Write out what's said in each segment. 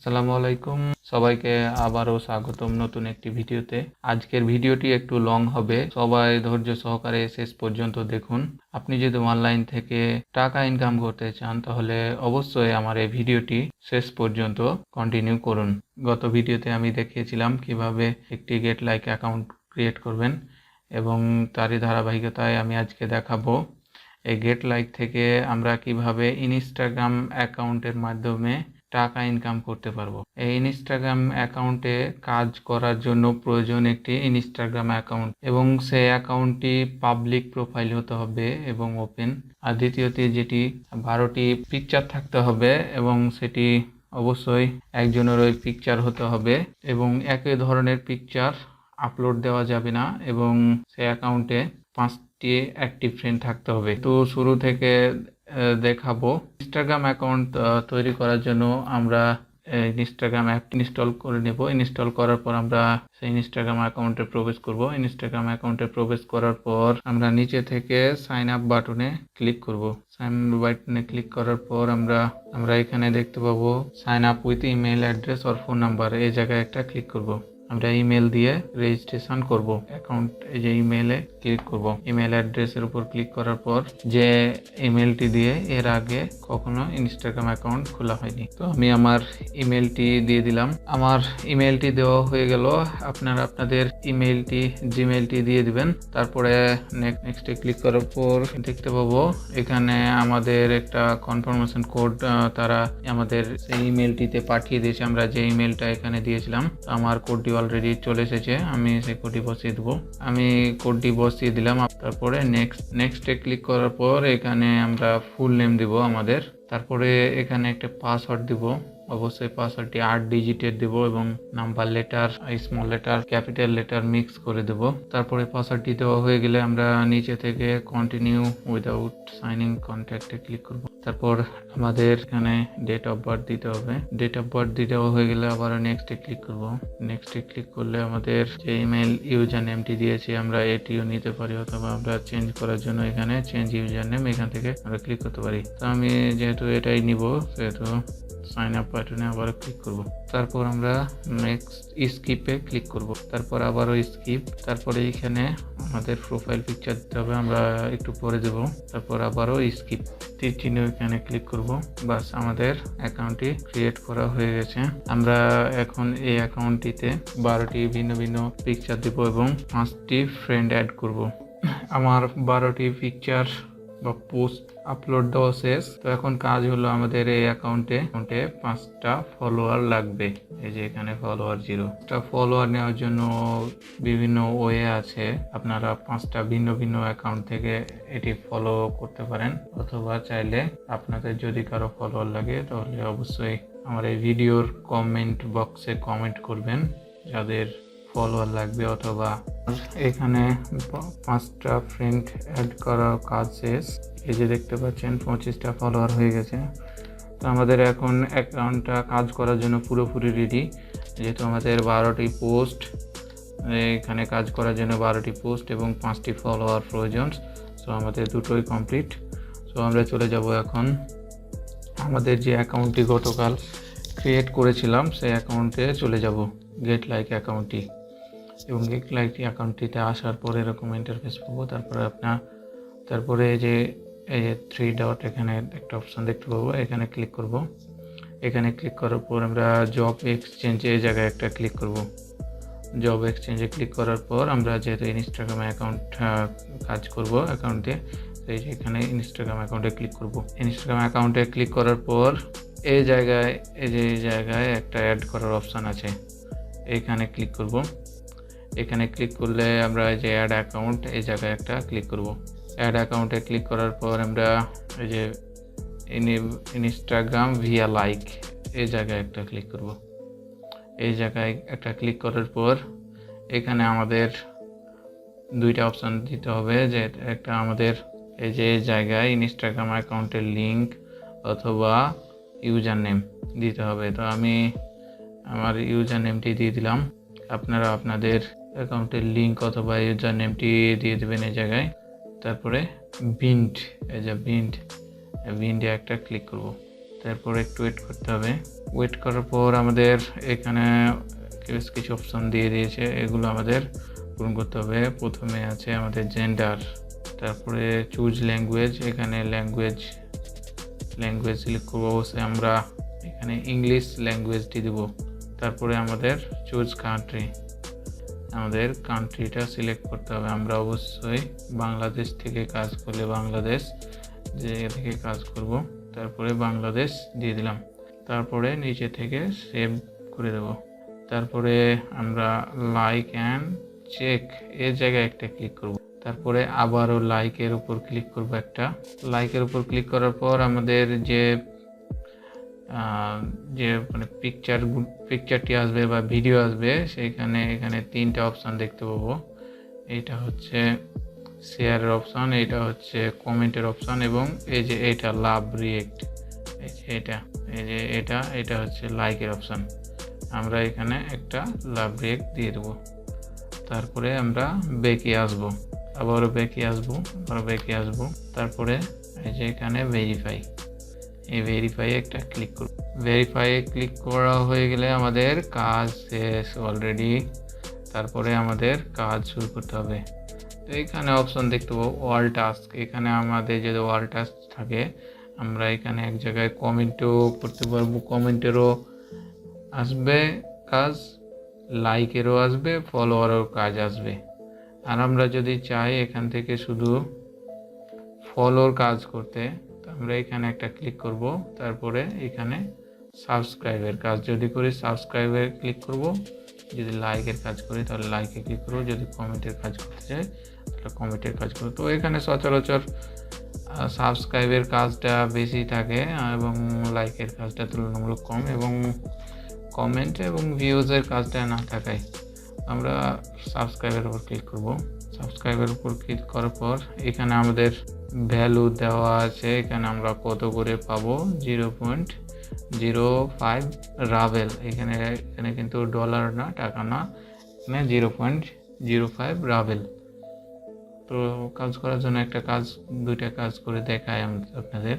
আসসালামু আলাইকুম, সবাইকে আবারও স্বাগতম নতুন একটি ভিডিওতে। আজকের ভিডিওটি একটু লং হবে, সবাই ধৈর্য সহকারে শেষ পর্যন্ত দেখুন। আপনি যদি অনলাইন থেকে টাকা ইনকাম করতে চান তাহলে অবশ্যই আমার এই ভিডিওটি শেষ পর্যন্ত কন্টিনিউ করুন। গত ভিডিওতে আমি দেখিয়েছিলাম কিভাবে একটি গেটলাইক অ্যাকাউন্ট ক্রিয়েট করবেন এবং তারই ধারাবাহিকতায় আমি আজকে দেখাবো এই গেটলাইক থেকে আমরা কিভাবে ইনস্টাগ্রাম অ্যাকাউন্টের মাধ্যমে টাকা ইনকাম করতে পারবো। এই ইনস্টাগ্রাম অ্যাকাউন্টে কাজ করার জন্য প্রয়োজন একটি ইনস্টাগ্রাম অ্যাকাউন্ট এবং সেই অ্যাকাউন্টটি পাবলিক প্রোফাইল হতে হবে এবং ওপেন। আর দ্বিতীয়তে যেটি 12টি পিকচার থাকতে হবে এবং সেটি অবশ্যই একজনের ওই পিকচার হতে হবে এবং একই ধরনের পিকচার আপলোড দেওয়া যাবে না এবং সেই অ্যাকাউন্টে 5টি অ্যাক্টিভ ফ্রেন্ড থাকতে হবে। তো শুরু থেকে দেখাবো। ইনস্টাগ্রাম অ্যাকাউন্ট তৈরি করার জন্য আমরা ইনস্টাগ্রাম অ্যাপ ইনস্টল করে নেব। ইনস্টল করার পর আমরা সেই ইনস্টাগ্রাম অ্যাকাউন্টে প্রবেশ করব। ইনস্টাগ্রাম অ্যাকাউন্টে প্রবেশ করার পর আমরা নিচে থেকে সাইন আপ বাটনে ক্লিক করব। সাইন আপ বাটনে ক্লিক করার পর আমরা এখানে দেখতে পাবো sign up with email address or phone number, এই জায়গায় একটা ক্লিক করব। আমরা ইমেল দিয়ে রেজিস্ট্রেশন করব অ্যাকাউন্ট। এই যে ইমেলে ক্লিক করব, ইমেল অ্যাড্রেসের উপর ক্লিক করার পর যে ইমেলটি দিয়ে এর আগে কখনো ইনস্টাগ্রাম অ্যাকাউন্ট খোলা হয়নি, তো আমি আমার ইমেলটি দিয়ে দিলাম। আমার ইমেলটি দেওয়া হয়ে গেল। আপনারা আপনাদের ইমেলটি জিমেলটি দিয়ে দিবেন। তারপরে নেক্সটে ক্লিক করার পর দেখতে পাবো এখানে আমাদের একটা কনফার্মেশন কোড তারা আমাদের সেই ইমেলটিতে পাঠিয়ে দিয়েছে। আমরা যে ইমেলটা এখানে দিয়েছিলাম, আমার কোডটি অলরেডি চলে এসেছে। আমি সেই কোডটি বসিয়ে দেবো। আমি কোডটি বসিয়ে দিলাম। তারপরে নেক্সটে ক্লিক করার পর এখানে আমরা ফুল নেম দিব আমাদের। তারপরে এখানে একটা পাসওয়ার্ড দিব। অবশ্যই পাসওয়ার্ডটি 8 ডিজিটের দেব এবং number letter, small letter, capital letter mix করে দেব। তারপরে পাসওয়ার্ডটি দেওয়া হয়ে গেলে আমরা নিচে থেকে কন্টিনিউ উইদাউট সাইনিং কন্ট্যাক্টে ক্লিক করব। তারপর আমাদের এখানে ডেট অফ বার্থ দিতে হবে। ডেট অফ বার্থ দিতে হয়ে গেলে আবার নেক্সটে ক্লিক করব। নেক্সটে ক্লিক করলে আমাদের যে ইমেল ইউজার নেমটি দিয়েছি আমরা এটিও নিতে পারি, অথবা আমরা চেঞ্জ করার জন্য এখানে চেঞ্জ ইউজার নেম এখান থেকে আমরা ক্লিক করতে পারি। তো আমি যেহেতু এটাই নিব সেহেতু সাইন আপ বাটনে আবার ক্লিক করব। তারপর আমরা নেক্সট স্কিপে ক্লিক করব। তারপর আবারও স্কিপ। তারপরে এখানে আমাদের প্রোফাইল পিকচার দিতে হবে, আমরা একটু পরে দেব। তারপর আবারও স্কিপ, তীর চিহ্ন এখানে ক্লিক করব। বাস, আমাদের অ্যাকাউন্টটি ক্রিয়েট করা হয়ে গেছে। আমরা এখন এই অ্যাকাউন্টটিতে 12টি ভিন্ন ভিন্ন পিকচার দেব এবং 5টি ফ্রেন্ড অ্যাড করব। আমার 12টি পিকচার বা পোস্ট আপলোড দেওয়া শেষ। তো এখন কাজ হলো আমাদের এই অ্যাকাউন্টে 5টা ফলোয়ার লাগবে। এই যে এখানে ফলোয়ার 0। ফলোয়ার নেওয়ার জন্য বিভিন্ন ওয়ে আছে। আপনারা 5টা ভিন্ন ভিন্ন অ্যাকাউন্ট থেকে এটি ফলো করতে পারেন, অথবা চাইলে আপনাদের যদি কারো ফলোয়ার লাগে তাহলে অবশ্যই আমার এই ভিডিওর কমেন্ট বক্সে কমেন্ট করবেন যাদের ফলোয়ার লাগবে। অথবা এখানে 5টা ফ্রেন্ড অ্যাড করার কাজ শেষ। এই যে দেখতে পাচ্ছেন 25টা ফলোয়ার হয়ে গেছে। তো আমাদের এখন অ্যাকাউন্টটা কাজ করার জন্য পুরোপুরি রেডি। যেহেতু আমাদের 12টি পোস্ট, এখানে কাজ করার জন্য 12টি পোস্ট এবং 5টি ফলোয়ার প্রয়োজন। সো আমাদের দুটোই কমপ্লিট। সো আমরা চলে যাব এখন আমাদের যে অ্যাকাউন্টটি গতকাল ক্রিয়েট করেছিলাম সেই অ্যাকাউন্টে চলে যাব, গেটলাইক অ্যাকাউন্টটি। এবং গেটলাইক অ্যাকাউন্টটিতে আসার পর এরকম ইন্টারফেস পাবো। তারপরে যে এই যে 3 ডট এখানে একটা অপশান দেখতে পাবো, এখানে ক্লিক করব। এখানে ক্লিক করার পর আমরা জব এক্সচেঞ্জ এই জায়গায় একটা ক্লিক করব। জব এক্সচেঞ্জে ক্লিক করার পর আমরা যেহেতু ইনস্টাগ্রাম অ্যাকাউন্ট কাজ করব অ্যাকাউন্ট দিয়ে, এই যে এখানে ইনস্টাগ্রাম অ্যাকাউন্টে ক্লিক করব। ইনস্টাগ্রাম অ্যাকাউন্টে ক্লিক করার পর এই জায়গায় একটা অ্যাড করার অপশান আছে, এইখানে ক্লিক করব। এখানে ক্লিক করলে আমরা যে অ্যাড অ্যাকাউন্ট এই জায়গায় একটা ক্লিক করব। অ্যাড অ্যাকাউন্টে ক্লিক করার পর আমরা এই যে ইনস্টাগ্রাম ভিয়া লাইক এই জায়গায় একটা ক্লিক করব। এই জায়গায় একটা ক্লিক করার পর এখানে আমাদের 2টা অপশান দিতে হবে। যে একটা আমাদের এই যে জায়গায় ইনস্টাগ্রাম অ্যাকাউন্টের লিঙ্ক অথবা ইউজার নেম দিতে হবে। তো আমি আমার ইউজার নেমটি দিয়ে দিলাম। আপনারা আপনাদের অ্যাকাউন্টের লিঙ্ক অথবা ইউজার নেমটি দিয়ে দেবেন এই জায়গায়। তারপরে বিন্ড, এই যে বিন্ডে একটা ক্লিক করব। তারপর একটু ওয়েট করতে হবে। ওয়েট করার পর আমাদের এখানে বেশ কিছু অপশন দিয়ে দিয়েছে, এগুলো আমাদের পূরণ করতে হবে। প্রথমে আছে আমাদের জেন্ডার, তারপরে চুজ ল্যাঙ্গুয়েজ, এখানে ল্যাঙ্গুয়েজ সিলেক্ট করবো। অবশ্যই আমরা এখানে ইংলিশ ল্যাঙ্গুয়েজটি দেব। তারপরে আমাদের চুজ কান্ট্রি, আমাদের কান্ট্রিটা সিলেক্ট করতে হবে। আমরা অবশ্যই বাংলাদেশ থেকে কাজ করলে বাংলাদেশ যে থেকে কাজ করব, তারপরে বাংলাদেশ দিয়ে দিলাম। তারপরে নিচে থেকে সেভ করে দেব। তারপরে আমরা লাইক অ্যান্ড চেক এর জায়গায় একটা ক্লিক করব। তারপরে আবারও লাইকের উপর ক্লিক করব। একটা লাইকের উপর ক্লিক করার পর আমাদের যে মানে পিকচারটি আসবে বা ভিডিও আসবে, এখানে তিনটা অপশান দেখতে পাবো। এইটা হচ্ছে শেয়ারের অপশান, এটা হচ্ছে কমেন্টের অপশান, এবং এই যে এটা লাভ রিয়েক্ট, এটা হচ্ছে লাইকের অপশান। আমরা এখানে একটা লাভ রিয়েক্ট দিয়ে দেবো। তারপরে আমরা ব্যাকে আসবো, আবারও ব্যাকে আসবো। তারপরে এই যে এখানে এই ভেরিফাই একটা ক্লিক করব। ভেরিফাই ক্লিক করা হয়ে গেলে আমাদের কাজ শেষ অলরেডি। তারপরে আমাদের কাজ শুরু করতে হবে। তো এখানে অপশন দেখতে পাবো অল টাস্ক। এখানে আমাদের যদি অল টাস্ক থাকে, আমরা এখানে এক জায়গায় কমেন্টও করতে পারবো, কমেন্টেরও আসবে কাজ, লাইকেরও আসবে, ফলোয়ারেরও কাজ আসবে। আর আমরা যদি চাই এখান থেকে শুধু ফলোর কাজ করতে, আমরা এখানে একটা ক্লিক করব। তারপরে এখানে সাবস্ক্রাইবের কাজ যদি করি সাবস্ক্রাইবে ক্লিক করব, যদি লাইকের কাজ করি তাহলে লাইকে ক্লিক করব, যদি কমেন্টের কাজ করতে চাই তাহলে কমেন্টের কাজ করব। তো এখানে সচরাচর সাবস্ক্রাইবের কাজটা বেশি থাকে এবং লাইকের কাজটা তুলনামূলক কম, এবং কমেন্ট এবং ভিউজের কাজটা না থাকায় আমরা সাবস্ক্রাইবের উপর ক্লিক করব। সাবস্ক্রাইবের উপর ক্লিক করার পর এখানে আমাদের ভ্যালু দেওয়া আছে, এখানে আমরা কত করে পাবো 0.05 রাভেল। এখানে কিন্তু ডলার না, টাকা না, এখানে 0.05 রাভেল। তো কাজ করার জন্য দুইটা কাজ করে দেখাই আপনাদের।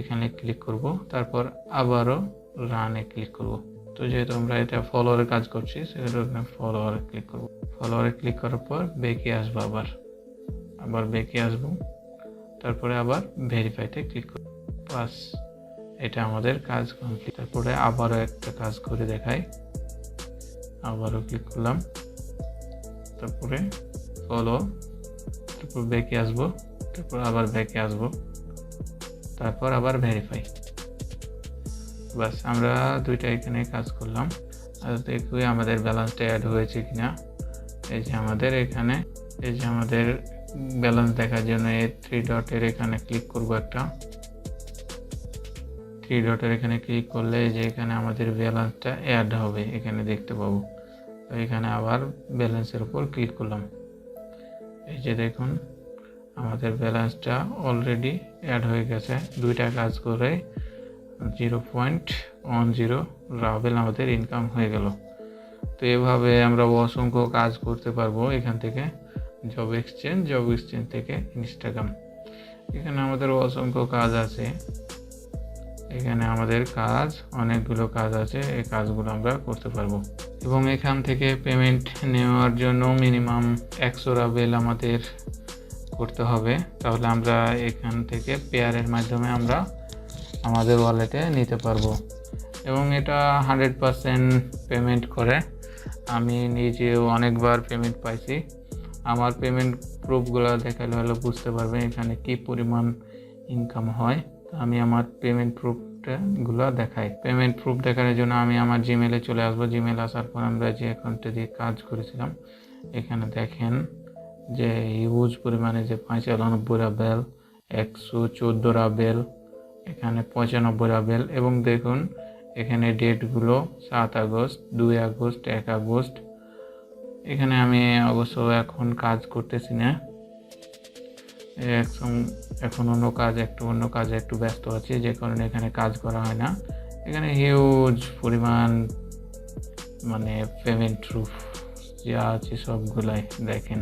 এখানে ক্লিক করব, তারপর আবারও রানে ক্লিক করব। তো যেহেতু আমরা এটা ফলোয়ারের কাজ করছি সেক্ষেত্রে ফলোয়ারে ক্লিক করব। ফলোয়ারে ক্লিক করার পর ব্যাকে আসবো, আবার ব্যাকে আসবো। তারপরে আবার ভেরিফাইতে ক্লিক করব। বাস, এটা আমাদের কাজ কমপ্লিট। তারপরে আবারও একটা কাজ করে দেখাই। আবারও ক্লিক করলাম, তারপরে ফলো, তারপর ব্যাকে আসবো, তারপর আবার ব্যাকে আসবো, তারপর আবার ভেরিফাই। বাস, আমরা দুইটা এখানে কাজ করলাম। আর দেখবো আমাদের ব্যালেন্সটা অ্যাড হয়েছে কিনা। এই যে আমাদের ব্যালেন্স দেখার জন্য এই 3 ডটের এখানে ক্লিক করব। একটা 3 ডটের এখানে ক্লিক করলে যে এখানে আমাদের ব্যালেন্সটা অ্যাড হবে, এখানে দেখতে পাবো। তো এখানে আবার ব্যালেন্সের উপর ক্লিক করলাম। এই যে দেখুন আমাদের ব্যালেন্সটা অলরেডি অ্যাড হয়ে গেছে। দুইটা কাজ করে 0.10 রাভেল আমাদের ইনকাম হয়ে গেল। তো এভাবে আমরা অসংখ্য কাজ করতে পারবো এখান থেকে। জব এক্সচেঞ্জ থেকে ইনস্টাগ্রাম, এখানে আমাদের অসংখ্য কাজ আছে। এখানে আমাদের অনেকগুলো কাজ আছে, এই কাজগুলো আমরা করতে পারবো। এবং এখান থেকে পেমেন্ট নেওয়ার জন্য মিনিমাম 100 রাভেল আমাদের করতে হবে, তাহলে আমরা এখান থেকে পেয়ারের মাধ্যমে আমরা আমাদের ওয়ালেটে নিতে পারবো। এবং এটা 100% পেমেন্ট করে। আমি নিজেও অনেকবার পেমেন্ট পাইছি। আমার পেমেন্ট প্রুফগুলো দেখালে হলে বুঝতে পারবেন এখানে কি পরিমাণ ইনকাম হয়। আমি আমার পেমেন্ট প্রুফগুলো দেখাই। পেমেন্ট প্রুফ দেখানোর জন্য আমি আমার জিমেলে চলে আসবো। জিমেল আসার পর আমরা যে অ্যাকাউন্টে দিয়ে কাজ করেছিলাম, এখানে দেখেন যে হিউজ পরিমাণে যে 95 রাভেল, 114 রাভেল, এখানে 95 রাভেল। এবং দেখুন এখানে ডেটগুলো 7 আগস্ট, 2 আগস্ট, 1 আগস্ট। এখানে আমি অবশ্য এখন কাজ করতেছি না, এখন অন্য কাজে একটু ব্যস্ত আছি, যে কারণে এখানে কাজ করা হয় না। এখানে হিউজ পরিমাণ মানে পেমেন্ট প্রুফ যা আছে সবগুলাই দেখেন।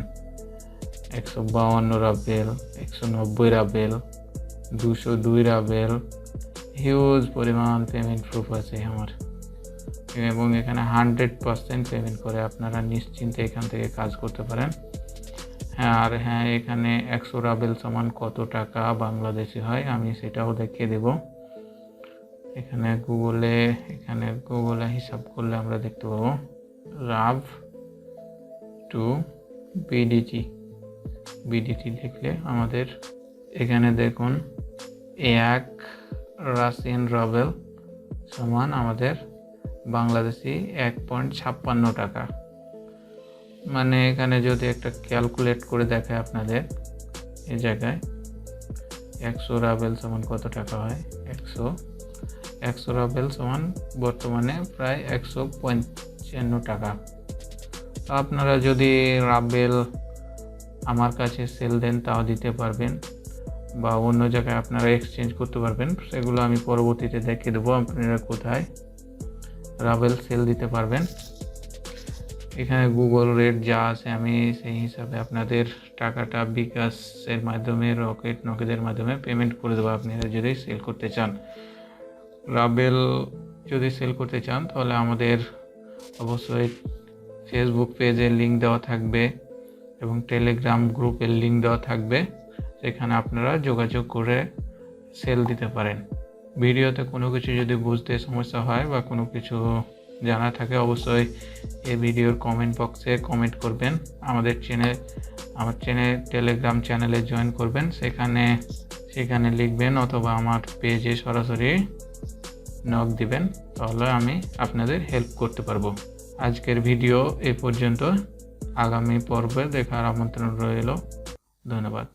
152 রাভেল, 190 রাভেল, 202 রাভেল, হিউজ পরিমাণ পেমেন্ট প্রুফ আছে আমার, এবং এখানে 100% পেমেন্ট করে আপনারা নিশ্চিন্তে এখান থেকে কাজ করতে পারেন। হ্যাঁ, আর হ্যাঁ, এখানে 100 রাবেল সমান কত টাকা বাংলাদেশি হয় আমি সেটাও দেখিয়ে দেব। এখানে গুগলে হিসাব করলে আমরা দেখতে পাবো রাব টু বিডিটি লিখলে আমাদের এখানে দেখুন 1 রাশিয়ান রাবেল সমান আমাদের বাংলাদেশি 1.56 টাকা। মানে এখানে যদি একটা ক্যালকুলেট করে দেখায় আপনাদের, এই জায়গায় 100 রাবেল সমান কত টাকা হয়, 100 রাবেল সমান বর্তমানে প্রায় 155 টাকা। তো আপনারা যদি রাবেল আমার কাছে সেল দেন তাও দিতে পারবেন, বা অন্য জায়গায় আপনারা এক্সচেঞ্জ করতে পারবেন। সেগুলো আমি পরবর্তীতে দেখিয়ে দেবো আপনারা কোথায় রাবেল সেল দিতে পারবেন। এখানে গুগল রেট যা আছে আমি সেই হিসাবে আপনাদের টাকাটা বিকাশের মাধ্যমে নগদের মাধ্যমে পেমেন্ট করে দেবো আপনারা যদি সেল করতে চান। রাবেল যদি সেল করতে চান তাহলে আমাদের অবশ্যই ফেসবুক পেজের লিঙ্ক দেওয়া থাকবে এবং টেলিগ্রাম গ্রুপের লিঙ্ক দেওয়া থাকবে, সেখানে আপনারা যোগাযোগ করে সেল দিতে পারেন। ভিডিওতে কোনো কিছু যদি বুঝতে সমস্যা হয় বা কোনো কিছু জানা থাকে অবশ্যই এই ভিডিওর কমেন্ট বক্সে কমেন্ট করবেন। আমার টেলিগ্রাম চ্যানেলে জয়েন করবেন, সেখানে লিখবেন, অথবা আমার পেজে সরাসরি নক দিবেন, তাহলে আমি আপনাদের হেল্প করতে পারবো। আজকের ভিডিও এই পর্যন্ত, আগামী পর্বে দেখার আমন্ত্রণ রইল। ধন্যবাদ।